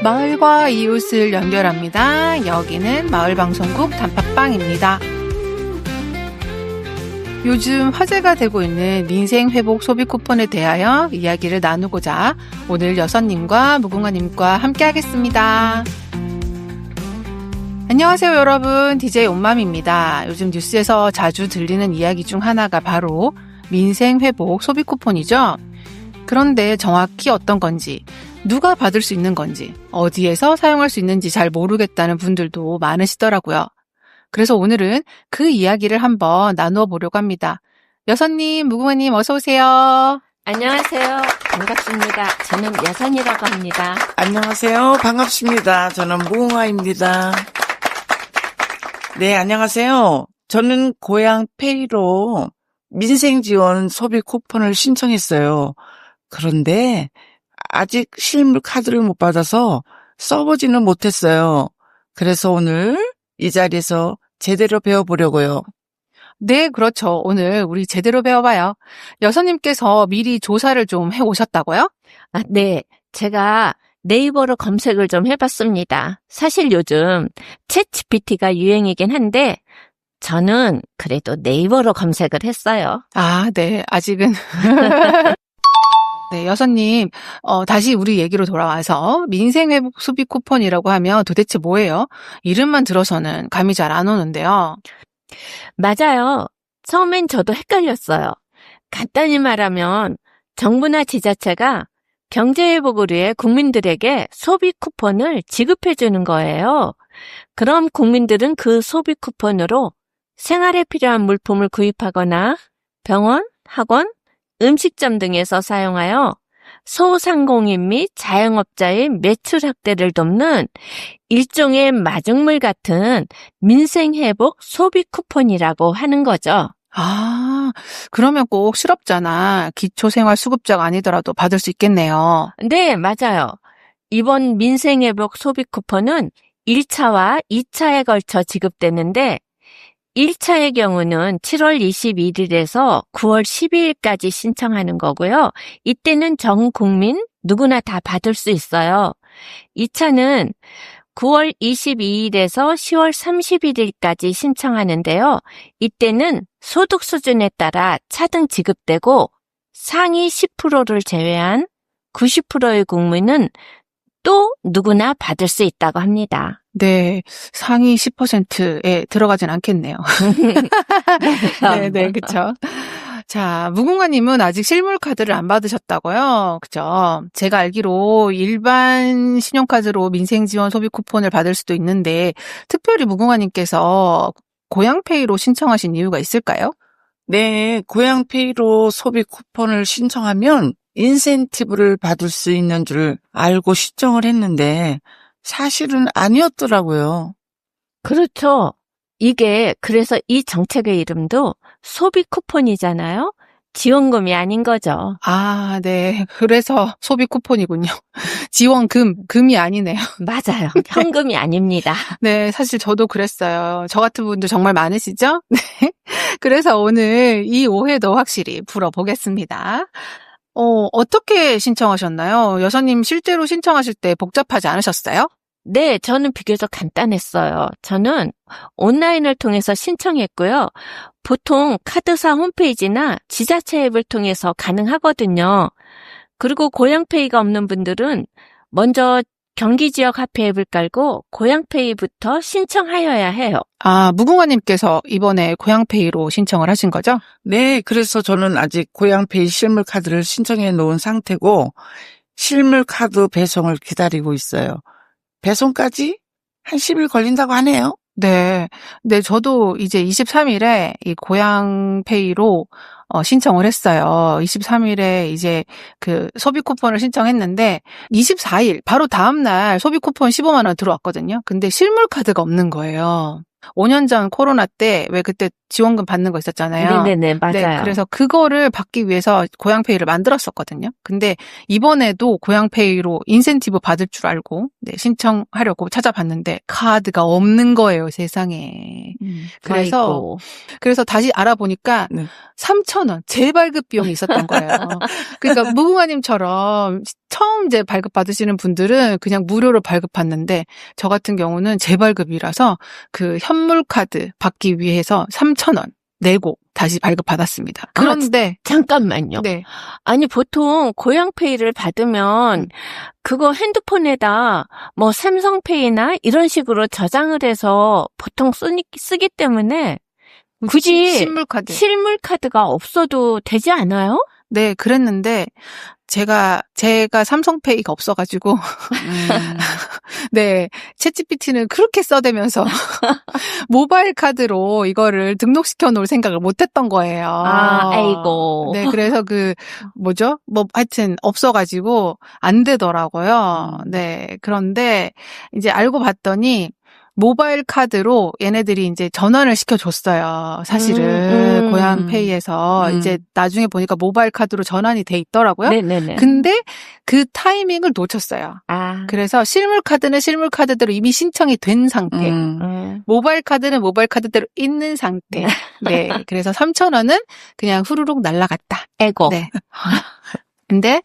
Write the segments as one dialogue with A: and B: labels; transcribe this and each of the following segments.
A: 마을과 이웃을 연결합니다. 여기는 마을방송국 단팥빵입니다. 요즘 화제가 되고 있는 민생회복 소비 쿠폰에 대하여 이야기를 나누고자 오늘 여선님과 무궁화님과 함께 하겠습니다. 안녕하세요 여러분, DJ 온맘입니다. 요즘 뉴스에서 자주 들리는 이야기 중 하나가 바로 민생회복 소비 쿠폰이죠. 그런데 정확히 어떤 건지, 누가 받을 수 있는 건지, 어디에서 사용할 수 있는지 잘 모르겠다는 분들도 많으시더라고요. 그래서 오늘은 그 이야기를 한번 나누어 보려고 합니다. 여선님, 무궁화님 어서 오세요.
B: 안녕하세요. 반갑습니다. 저는 여선이라고 합니다.
C: 안녕하세요. 반갑습니다. 저는 무궁화입니다. 네, 안녕하세요. 저는 고향페이로 민생지원 소비 쿠폰을 신청했어요. 그런데 아직 실물 카드를 못 받아서 써보지는 못했어요. 그래서 오늘 이 자리에서 제대로 배워보려고요.
A: 네, 그렇죠. 오늘 우리 제대로 배워봐요. 여선님께서 미리 조사를 좀 해오셨다고요?
B: 네. 제가 네이버로 검색을 좀 해봤습니다. 사실 요즘 챗GPT가 유행이긴 한데 저는 그래도 네이버로 검색을 했어요.
A: 아, 네. 아직은. 네, 여선님, 다시 우리 얘기로 돌아와서 민생회복 소비 쿠폰이라고 하면 도대체 뭐예요? 이름만 들어서는 감이 잘 안 오는데요.
B: 맞아요. 처음엔 저도 헷갈렸어요. 간단히 말하면 정부나 지자체가 경제회복을 위해 국민들에게 소비 쿠폰을 지급해주는 거예요. 그럼 국민들은 그 소비 쿠폰으로 생활에 필요한 물품을 구입하거나 병원, 학원, 음식점 등에서 사용하여 소상공인 및 자영업자의 매출 확대를 돕는 일종의 마중물 같은 민생회복 소비 쿠폰이라고 하는 거죠.
A: 아, 그러면 꼭 실업자나 기초생활수급자가 아니더라도 받을 수 있겠네요.
B: 네, 맞아요. 이번 민생회복 소비 쿠폰은 1차와 2차에 걸쳐 지급되는데 1차의 경우는 7월 21일에서 9월 12일까지 신청하는 거고요. 이때는 전 국민 누구나 다 받을 수 있어요. 2차는 9월 22일에서 10월 31일까지 신청하는데요. 이때는 소득 수준에 따라 차등 지급되고 상위 10%를 제외한 90%의 국민은 또 누구나 받을 수 있다고 합니다.
A: 네, 상위 10%에 들어가진 않겠네요. 네, 그렇죠. 자, 무궁화님은 아직 실물 카드를 안 받으셨다고요? 그죠? 제가 알기로 일반 신용카드로 민생지원 소비 쿠폰을 받을 수도 있는데 특별히 무궁화님께서 고향페이로 신청하신 이유가 있을까요?
C: 네, 고향페이로 소비 쿠폰을 신청하면 인센티브를 받을 수 있는 줄 알고 신청을 했는데 사실은 아니었더라고요.
B: 그렇죠. 이게 그래서 이 정책의 이름도 소비 쿠폰이잖아요. 지원금이 아닌 거죠.
A: 아, 네. 그래서 소비 쿠폰이군요. 금이 아니네요.
B: 맞아요. 현금이 아닙니다.
A: 네, 사실 저도 그랬어요. 저 같은 분들 정말 많으시죠? 네. 그래서 오늘 이 오해도 확실히 풀어보겠습니다. 어떻게 신청하셨나요? 여사님 실제로 신청하실 때 복잡하지 않으셨어요?
B: 네, 저는 비교적 간단했어요. 저는 온라인을 통해서 신청했고요. 보통 카드사 홈페이지나 지자체 앱을 통해서 가능하거든요. 그리고 고향페이가 없는 분들은 먼저 경기 지역 화폐 앱을 깔고 고향페이부터 신청하여야 해요.
A: 아, 무궁화님께서 이번에 고향페이로 신청을 하신 거죠?
C: 네, 그래서 저는 아직 고향페이 실물 카드를 신청해 놓은 상태고 실물 카드 배송을 기다리고 있어요. 배송까지 한 10일 걸린다고 하네요.
A: 네. 네, 저도 이제 23일에 이 고향페이로 신청을 했어요. 23일에 이제 그 소비 쿠폰을 신청했는데 24일 바로 다음 날 소비 쿠폰 15만 원 들어왔거든요. 근데 실물 카드가 없는 거예요. 5년 전 코로나 때 왜 그때 지원금 받는 거 있었잖아요.
B: 네네네, 맞아요.
A: 네, 그래서 그거를 받기 위해서 고향페이를 만들었었거든요. 근데 이번에도 고향페이로 인센티브 받을 줄 알고 신청하려고 찾아봤는데 카드가 없는 거예요, 세상에.
B: 아이고.
A: 그래서 다시 알아보니까
C: 네.
A: 3,000원 재발급 비용이 있었던 거예요. 그러니까 무궁화님처럼 처음 이제 발급 받으시는 분들은 그냥 무료로 발급받는데 저 같은 경우는 재발급이라서 그 현물카드 받기 위해서 3,000원 내고 다시 발급받았습니다. 그런데
B: 잠깐만요.
A: 네.
B: 아니, 보통 고향페이를 받으면 그거 핸드폰에다 뭐 삼성페이나 이런 식으로 저장을 해서 보통 쓰기 때문에 굳이 실물 카드가 없어도 되지 않아요?
A: 네, 그랬는데 제가 삼성페이가 없어가지고 네, 챗GPT는 그렇게 써대면서 모바일 카드로 이거를 등록시켜 놓을 생각을 못했던 거예요.
B: 아이고.
A: 네, 그래서 하여튼 없어가지고 안 되더라고요. 네, 그런데 이제 알고 봤더니 모바일 카드로 얘네들이 이제 전환을 시켜줬어요. 사실은 고향페이에서 이제 나중에 보니까 모바일 카드로 전환이 돼 있더라고요.
B: 네네네.
A: 근데 그 타이밍을 놓쳤어요. 그래서 실물 카드는 실물 카드대로 이미 신청이 된 상태. 모바일 카드는 모바일 카드대로 있는 상태. 네, 그래서 3,000원은 그냥 후루룩 날라갔다.
B: 에고.
A: 네. 근데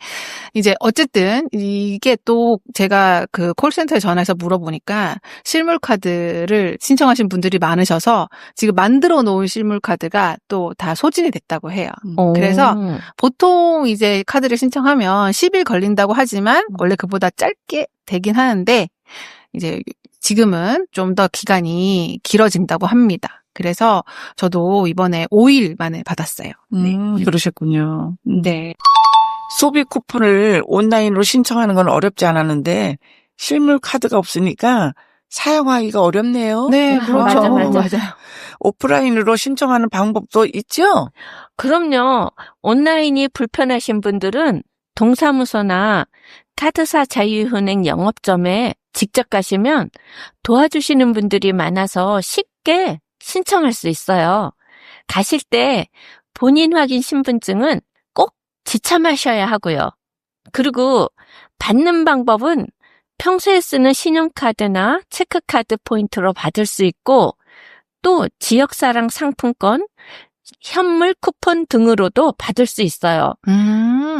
A: 이제 어쨌든 이게 또 제가 그 콜센터에 전화해서 물어보니까 실물 카드를 신청하신 분들이 많으셔서 지금 만들어 놓은 실물 카드가 또 다 소진이 됐다고 해요. 그래서 보통 이제 카드를 신청하면 10일 걸린다고 하지만 원래 그보다 짧게 되긴 하는데 이제 지금은 좀 더 기간이 길어진다고 합니다. 그래서 저도 이번에 5일 만에 받았어요. 네.
C: 그러셨군요.
A: 네.
C: 소비 쿠폰을 온라인으로 신청하는 건 어렵지 않았는데 실물 카드가 없으니까 사용하기가 어렵네요.
A: 네, 그렇죠.
B: 맞아요.
C: 오프라인으로 신청하는 방법도 있죠?
B: 그럼요. 온라인이 불편하신 분들은 동사무소나 카드사 자유은행 영업점에 직접 가시면 도와주시는 분들이 많아서 쉽게 신청할 수 있어요. 가실 때 본인 확인 신분증은 꼭 지참하셔야 하고요. 그리고 받는 방법은 평소에 쓰는 신용카드나 체크카드 포인트로 받을 수 있고 또 지역사랑 상품권, 현물 쿠폰 등으로도 받을 수 있어요.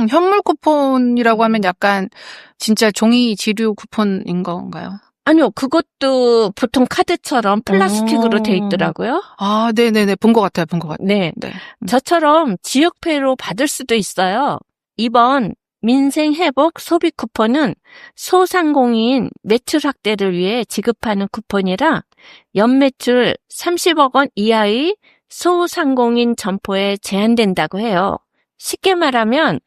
A: 현물 쿠폰이라고 하면 약간 진짜 종이 지류 쿠폰인 건가요?
B: 아니요, 그것도 보통 카드처럼 플라스틱으로 돼 있더라고요.
A: 아, 네네네. 본 것 같아요,
B: 네.
A: 네.
B: 저처럼 지역페이로 받을 수도 있어요. 이번 민생회복 소비 쿠폰은 소상공인 매출 확대를 위해 지급하는 쿠폰이라 연매출 30억 원 이하의 소상공인 점포에 제한된다고 해요. 쉽게 말하면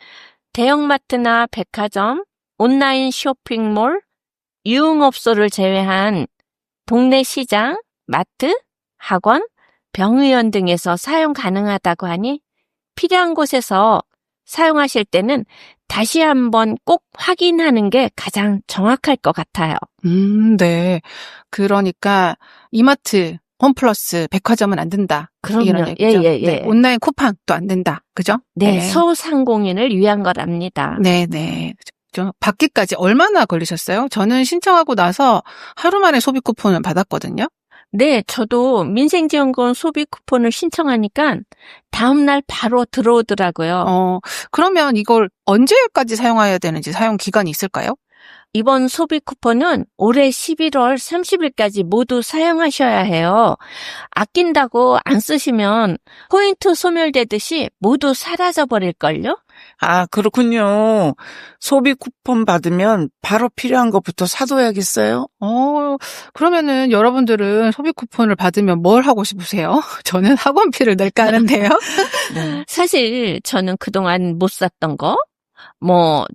B: 대형마트나 백화점, 온라인 쇼핑몰, 유흥업소를 제외한 동네 시장, 마트, 학원, 병의원 등에서 사용 가능하다고 하니 필요한 곳에서 사용하실 때는 다시 한번 꼭 확인하는 게 가장 정확할 것 같아요.
A: 네. 그러니까 이마트, 홈플러스, 백화점은 안 된다.
B: 그럼요.
A: 이런 얘기죠.
B: 예.
A: 네. 온라인 쿠팡도 안 된다. 그죠?
B: 네. 소상공인을 위한 거랍니다.
A: 네네. 받기까지 얼마나 걸리셨어요? 저는 신청하고 나서 하루 만에 소비 쿠폰을 받았거든요.
B: 네, 저도 민생지원금 소비 쿠폰을 신청하니까 다음날 바로 들어오더라고요.
A: 그러면 이걸 언제까지 사용해야 되는지 사용 기간이 있을까요?
B: 이번 소비 쿠폰은 올해 11월 30일까지 모두 사용하셔야 해요. 아낀다고 안 쓰시면 포인트 소멸되듯이 모두 사라져버릴걸요?
C: 아, 그렇군요. 소비 쿠폰 받으면 바로 필요한 것부터 사둬야겠어요?
A: 그러면은 여러분들은 소비 쿠폰을 받으면 뭘 하고 싶으세요? 저는 학원비를 낼까 하는데요.
C: 네.
B: 사실 저는 그동안 못 샀던 거,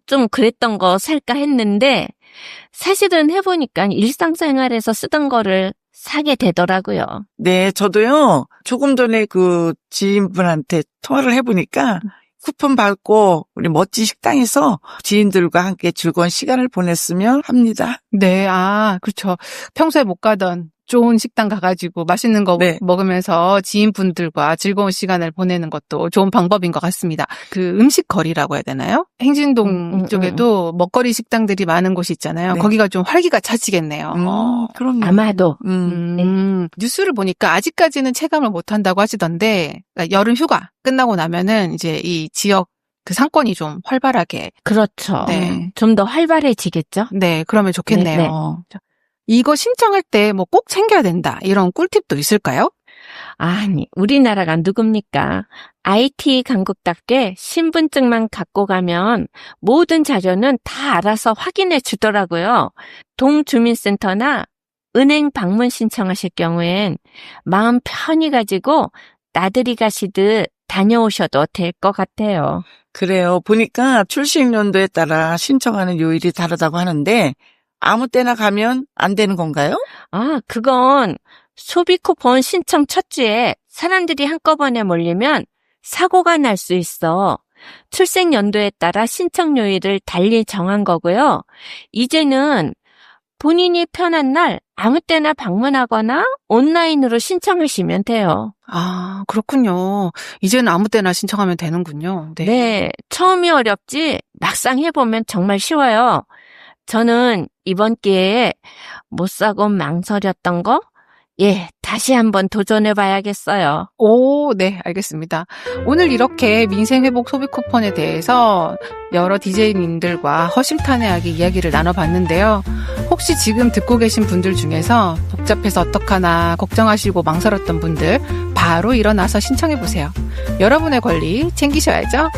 B: 좀 그랬던 거 살까 했는데 사실은 해보니까 일상생활에서 쓰던 거를 사게 되더라고요.
C: 네, 저도요. 조금 전에 그 지인분한테 통화를 해보니까 쿠폰 받고 우리 멋진 식당에서 지인들과 함께 즐거운 시간을 보냈으면 합니다.
A: 네, 그렇죠. 평소에 못 가던 좋은 식당 가가지고 맛있는 거
C: 네.
A: 먹으면서 지인분들과 즐거운 시간을 보내는 것도 좋은 방법인 것 같습니다. 그 음식거리라고 해야 되나요? 행진동 쪽에도 먹거리 식당들이 많은 곳이 있잖아요.
C: 네.
A: 거기가 좀 활기가 차지겠네요.
C: 그럼요.
B: 아마도.
A: 뉴스를 보니까 아직까지는 체감을 못한다고 하시던데, 그러니까 여름 휴가 끝나고 나면은 이제 이 지역 그 상권이 좀 활발하게.
B: 그렇죠.
A: 네.
B: 좀 더 활발해지겠죠?
A: 네, 그러면 좋겠네요.
B: 네.
A: 이거 신청할 때 뭐 꼭 챙겨야 된다. 이런 꿀팁도 있을까요?
B: 아니, 우리나라가 누굽니까? IT 강국답게 신분증만 갖고 가면 모든 자료는 다 알아서 확인해 주더라고요. 동주민센터나 은행 방문 신청하실 경우엔 마음 편히 가지고 나들이 가시듯 다녀오셔도 될 것 같아요.
C: 그래요. 보니까 출생 연도에 따라 신청하는 요일이 다르다고 하는데 아무 때나 가면 안 되는 건가요?
B: 아, 그건 소비 쿠폰 신청 첫 주에 사람들이 한꺼번에 몰리면 사고가 날 수 있어. 출생 연도에 따라 신청 요일을 달리 정한 거고요. 이제는 본인이 편한 날 아무 때나 방문하거나 온라인으로 신청하시면 돼요.
A: 아, 그렇군요. 이제는 아무 때나 신청하면 되는군요.
B: 네, 처음이 어렵지 막상 해보면 정말 쉬워요. 저는 이번 기회에 못 사고 망설였던 거, 다시 한번 도전해봐야겠어요.
A: 오, 네, 알겠습니다. 오늘 이렇게 민생회복 소비 쿠폰에 대해서 여러 DJ님들과 허심탄회하게 이야기를 나눠봤는데요. 혹시 지금 듣고 계신 분들 중에서 복잡해서 어떡하나 걱정하시고 망설였던 분들 바로 일어나서 신청해보세요. 여러분의 권리 챙기셔야죠.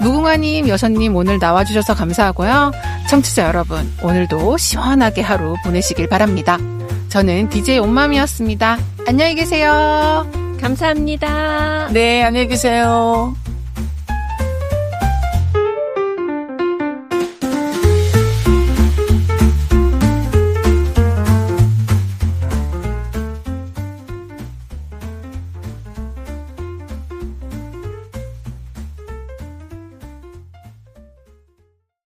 A: 무궁화님, 여선님 오늘 나와주셔서 감사하고요. 청취자 여러분, 오늘도 시원하게 하루 보내시길 바랍니다. 저는 DJ 온맘이었습니다. 안녕히 계세요.
B: 감사합니다.
C: 네, 안녕히 계세요.